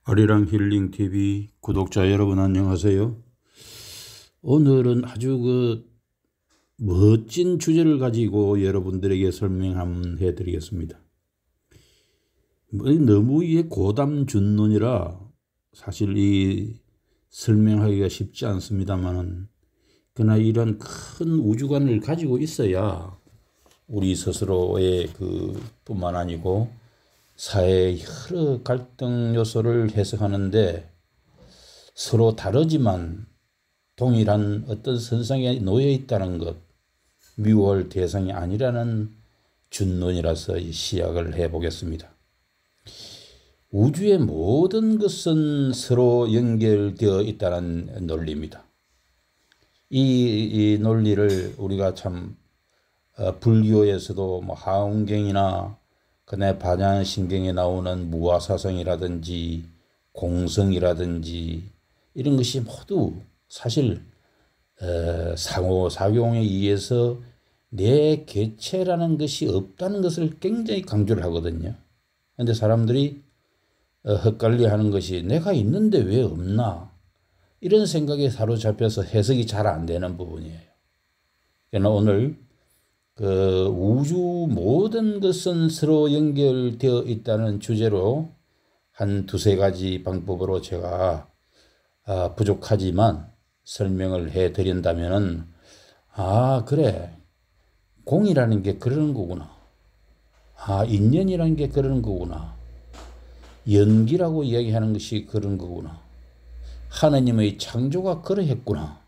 아리랑 힐링 TV 구독자 여러분 안녕하세요. 오늘은 아주 멋진 주제를 가지고 여러분들에게 설명해 드리겠습니다. 너무 고담준론이라 사실 이 설명하기가 쉽지 않습니다만은 그러나 이런 큰 우주관을 가지고 있어야 우리 스스로의 뿐만 아니고 사회의 여러 갈등 요소를 해석하는데 서로 다르지만 동일한 어떤 선상에 놓여 있다는 것, 미워할 대상이 아니라는 준론이라서 시작을 해보겠습니다. 우주의 모든 것은 서로 연결되어 있다는 논리입니다. 이 논리를 우리가 참 불교에서도 하웅경이나 그다음에 반야신경에 나오는 무아사성이라든지 공성이라든지 이런 것이 모두 사실 상호작용에 의해서 내 개체라는 것이 없다는 것을 굉장히 강조를 하거든요. 그런데 사람들이 헛갈려하는 것이 내가 있는데 왜 없나 이런 생각에 사로잡혀서 해석이 잘 안 되는 부분이에요. 그러나 오늘 우주 모든 것은 서로 연결되어 있다는 주제로 한 두세 가지 방법으로 제가 부족하지만 설명을 해 드린다면은 그래, 공이라는 게 그러는 거구나, 인연이라는 게 그러는 거구나, 연기라고 이야기하는 것이 그런 거구나, 하나님의 창조가 그러했구나,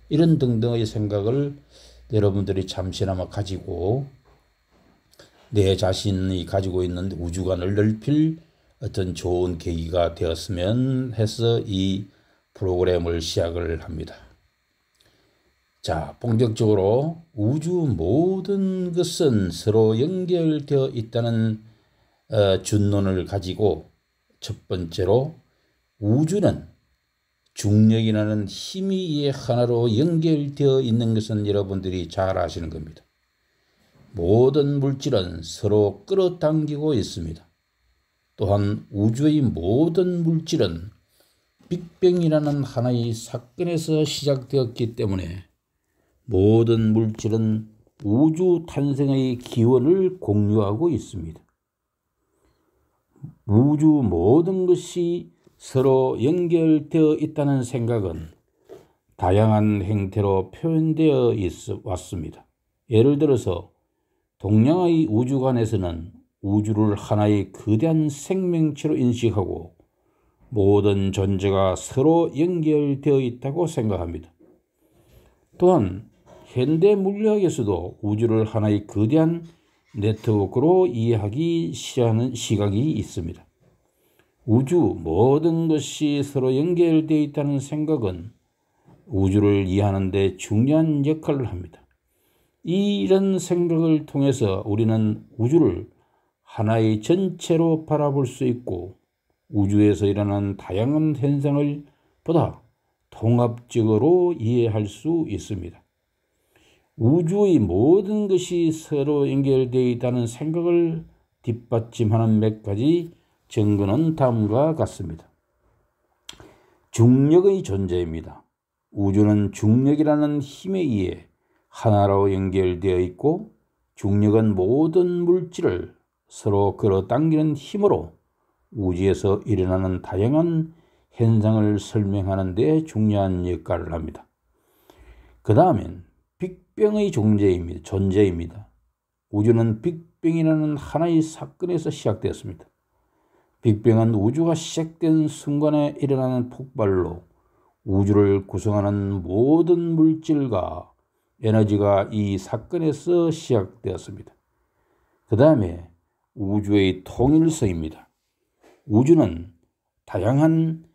이런 등등의 생각을 여러분들이 잠시나마 가지고 내 자신이 가지고 있는 우주관을 넓힐 어떤 좋은 계기가 되었으면 해서 이 프로그램을 시작을 합니다. 자, 본격적으로 우주 모든 것은 서로 연결되어 있다는 준론을 가지고 첫 번째로 우주는 중력이라는 힘이 하나로 연결되어 있는 것은 여러분들이 잘 아시는 겁니다. 모든 물질은 서로 끌어당기고 있습니다. 또한 우주의 모든 물질은 빅뱅이라는 하나의 사건에서 시작되었기 때문에 모든 물질은 우주 탄생의 기원을 공유하고 있습니다. 우주 모든 것이 서로 연결되어 있다는 생각은 다양한 형태로 표현되어 왔습니다. 예를 들어서 동양의 우주관에서는 우주를 하나의 거대한 생명체로 인식하고 모든 존재가 서로 연결되어 있다고 생각합니다. 또한 현대 물리학에서도 우주를 하나의 거대한 네트워크로 이해하기 시작하는 시각이 있습니다. 우주 모든 것이 서로 연결되어 있다는 생각은 우주를 이해하는 데 중요한 역할을 합니다. 이런 생각을 통해서 우리는 우주를 하나의 전체로 바라볼 수 있고 우주에서 일어나는 다양한 현상을 보다 통합적으로 이해할 수 있습니다. 우주의 모든 것이 서로 연결되어 있다는 생각을 뒷받침하는 몇 가지 증거는 다음과 같습니다. 중력의 존재입니다. 우주는 중력이라는 힘에 의해 하나로 연결되어 있고 중력은 모든 물질을 서로 끌어당기는 힘으로 우주에서 일어나는 다양한 현상을 설명하는 데 중요한 역할을 합니다. 그 다음엔 빅뱅의 존재입니다. 우주는 빅뱅이라는 하나의 사건에서 시작되었습니다. 빅뱅은 우주가 시작된 순간에 일어나는 폭발로 우주를 구성하는 모든 물질과 에너지가 이 사건에서 시작되었습니다. 그 다음에 우주의 통일성입니다. 우주는 다양한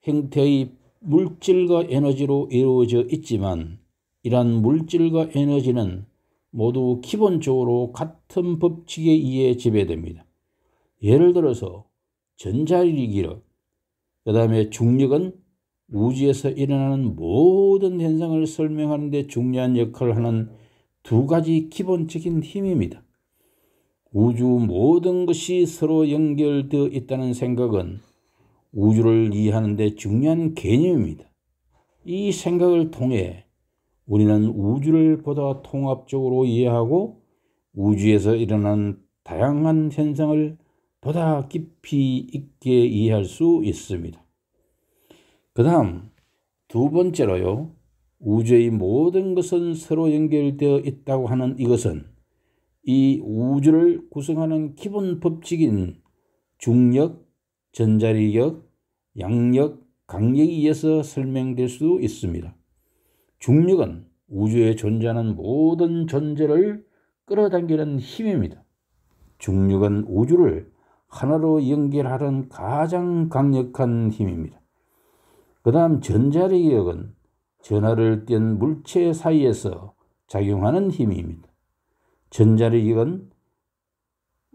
형태의 물질과 에너지로 이루어져 있지만 이러한 물질과 에너지는 모두 기본적으로 같은 법칙에 의해 지배됩니다. 예를 들어서 전자력이력, 그 다음에 중력은 우주에서 일어나는 모든 현상을 설명하는 데 중요한 역할을 하는 두 가지 기본적인 힘입니다. 우주 모든 것이 서로 연결되어 있다는 생각은 우주를 이해하는 데 중요한 개념입니다. 이 생각을 통해 우리는 우주를 보다 통합적으로 이해하고 우주에서 일어나는 다양한 현상을 보다 깊이 있게 이해할 수 있습니다. 그 다음 두 번째로요. 우주의 모든 것은 서로 연결되어 있다고 하는 이것은 이 우주를 구성하는 기본 법칙인 중력, 전자리력, 양력, 강력에 의해서 설명될 수 있습니다. 중력은 우주에 존재하는 모든 존재를 끌어당기는 힘입니다. 중력은 우주를 하나로 연결하는 가장 강력한 힘입니다. 그 다음 전자력은 전하를 띤 물체 사이에서 작용하는 힘입니다. 전자력은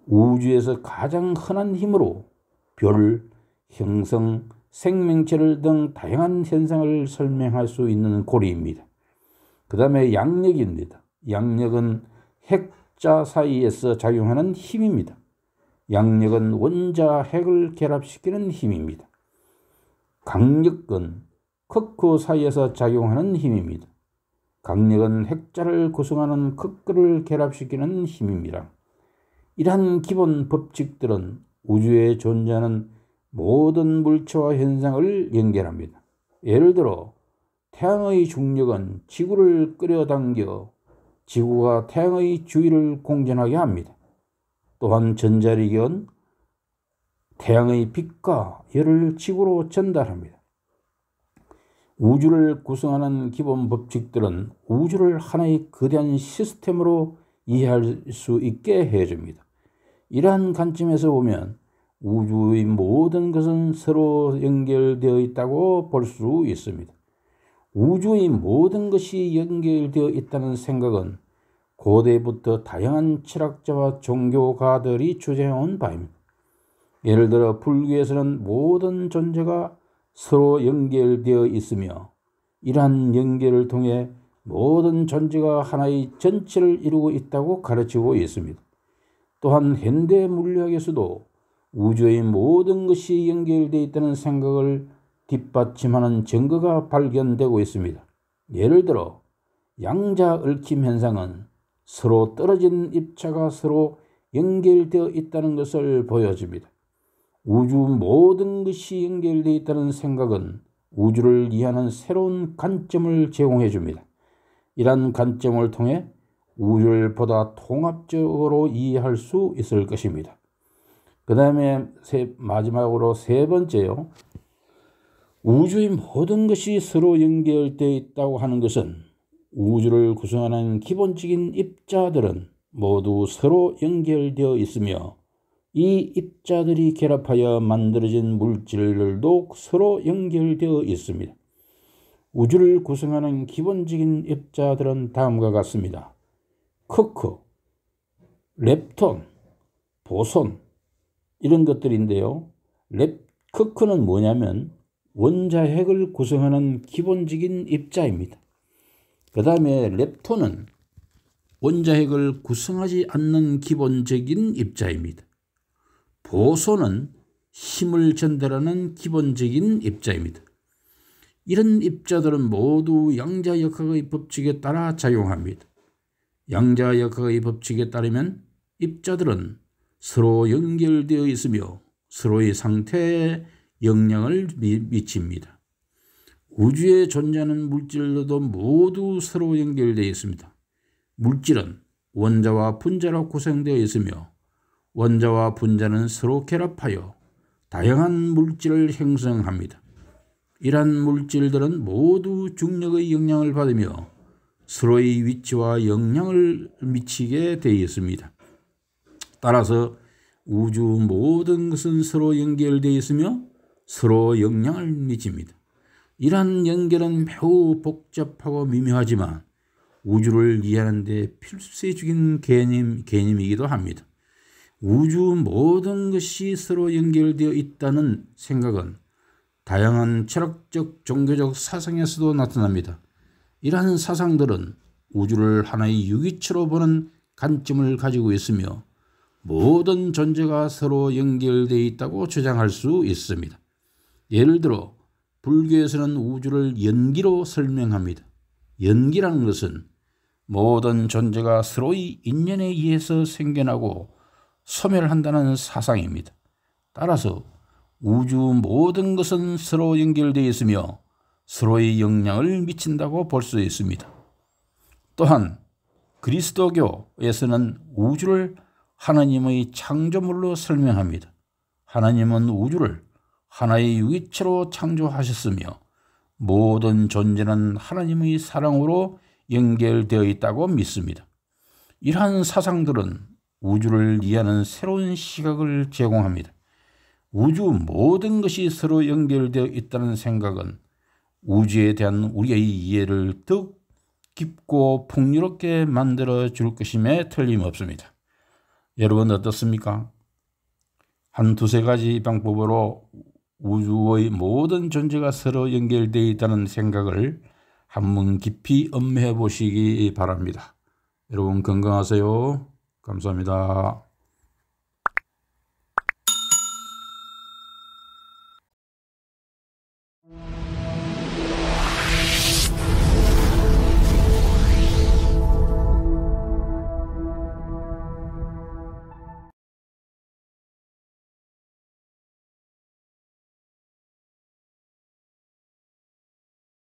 우주에서 가장 흔한 힘으로 별, 행성, 생명체를 등 다양한 현상을 설명할 수 있는 고리입니다. 그 다음에 양력입니다. 양력은 핵자 사이에서 작용하는 힘입니다. 양력은 원자 핵을 결합시키는 힘입니다. 강력은 쿼크 사이에서 작용하는 힘입니다. 강력은 핵자를 구성하는 쿼크를 결합시키는 힘입니다. 이러한 기본 법칙들은 우주에 존재하는 모든 물체와 현상을 연결합니다. 예를 들어 태양의 중력은 지구를 끌어당겨 지구가 태양의 주위를 공전하게 합니다. 또한 전자력은 태양의 빛과 열을 지구로 전달합니다. 우주를 구성하는 기본 법칙들은 우주를 하나의 거대한 시스템으로 이해할 수 있게 해줍니다. 이러한 관점에서 보면 우주의 모든 것은 서로 연결되어 있다고 볼 수 있습니다. 우주의 모든 것이 연결되어 있다는 생각은 고대부터 다양한 철학자와 종교가들이 주장해온 바입니다. 예를 들어 불교에서는 모든 존재가 서로 연결되어 있으며 이러한 연결을 통해 모든 존재가 하나의 전체를 이루고 있다고 가르치고 있습니다. 또한 현대 물리학에서도 우주의 모든 것이 연결되어 있다는 생각을 뒷받침하는 증거가 발견되고 있습니다. 예를 들어 양자 얽힘 현상은 서로 떨어진 입자가 서로 연결되어 있다는 것을 보여줍니다. 우주 모든 것이 연결되어 있다는 생각은 우주를 이해하는 새로운 관점을 제공해 줍니다. 이러한 관점을 통해 우주를 보다 통합적으로 이해할 수 있을 것입니다. 그 다음에 마지막으로 세 번째요. 우주의 모든 것이 서로 연결되어 있다고 하는 것은 우주를 구성하는 기본적인 입자들은 모두 서로 연결되어 있으며 이 입자들이 결합하여 만들어진 물질들도 서로 연결되어 있습니다. 우주를 구성하는 기본적인 입자들은 다음과 같습니다. 쿼크, 렙톤, 보손 이런 것들인데요. 쿼크는 뭐냐면 원자핵을 구성하는 기본적인 입자입니다. 그 다음에 렙톤은 원자핵을 구성하지 않는 기본적인 입자입니다. 보손은 힘을 전달하는 기본적인 입자입니다. 이런 입자들은 모두 양자역학의 법칙에 따라 작용합니다. 양자역학의 법칙에 따르면 입자들은 서로 연결되어 있으며 서로의 상태에 영향을 미칩니다. 우주에 존재하는 물질들도 모두 서로 연결되어 있습니다. 물질은 원자와 분자로 구성되어 있으며 원자와 분자는 서로 결합하여 다양한 물질을 형성합니다. 이러한 물질들은 모두 중력의 영향을 받으며 서로의 위치와 영향을 미치게 되어 있습니다. 따라서 우주 모든 것은 서로 연결되어 있으며 서로 영향을 미칩니다. 이러한 연결은 매우 복잡하고 미묘하지만 우주를 이해하는 데 필수적인 개념이기도 합니다. 우주 모든 것이 서로 연결되어 있다는 생각은 다양한 철학적, 종교적 사상에서도 나타납니다. 이러한 사상들은 우주를 하나의 유기체로 보는 관점을 가지고 있으며 모든 존재가 서로 연결되어 있다고 주장할 수 있습니다. 예를 들어 불교에서는 우주를 연기로 설명합니다. 연기라는 것은 모든 존재가 서로의 인연에 의해서 생겨나고 소멸한다는 사상입니다. 따라서 우주 모든 것은 서로 연결되어 있으며 서로의 영향을 미친다고 볼 수 있습니다. 또한 그리스도교에서는 우주를 하나님의 창조물로 설명합니다. 하나님은 우주를 하나의 유기체로 창조하셨으며 모든 존재는 하나님의 사랑으로 연결되어 있다고 믿습니다. 이러한 사상들은 우주를 이해하는 새로운 시각을 제공합니다. 우주 모든 것이 서로 연결되어 있다는 생각은 우주에 대한 우리의 이해를 더욱 깊고 풍요롭게 만들어 줄 것임에 틀림없습니다. 여러분 어떻습니까? 한 두세 가지 방법으로 우주의 모든 존재가 서로 연결되어 있다는 생각을 한번 깊이 음미해 보시기 바랍니다. 여러분 건강하세요. 감사합니다.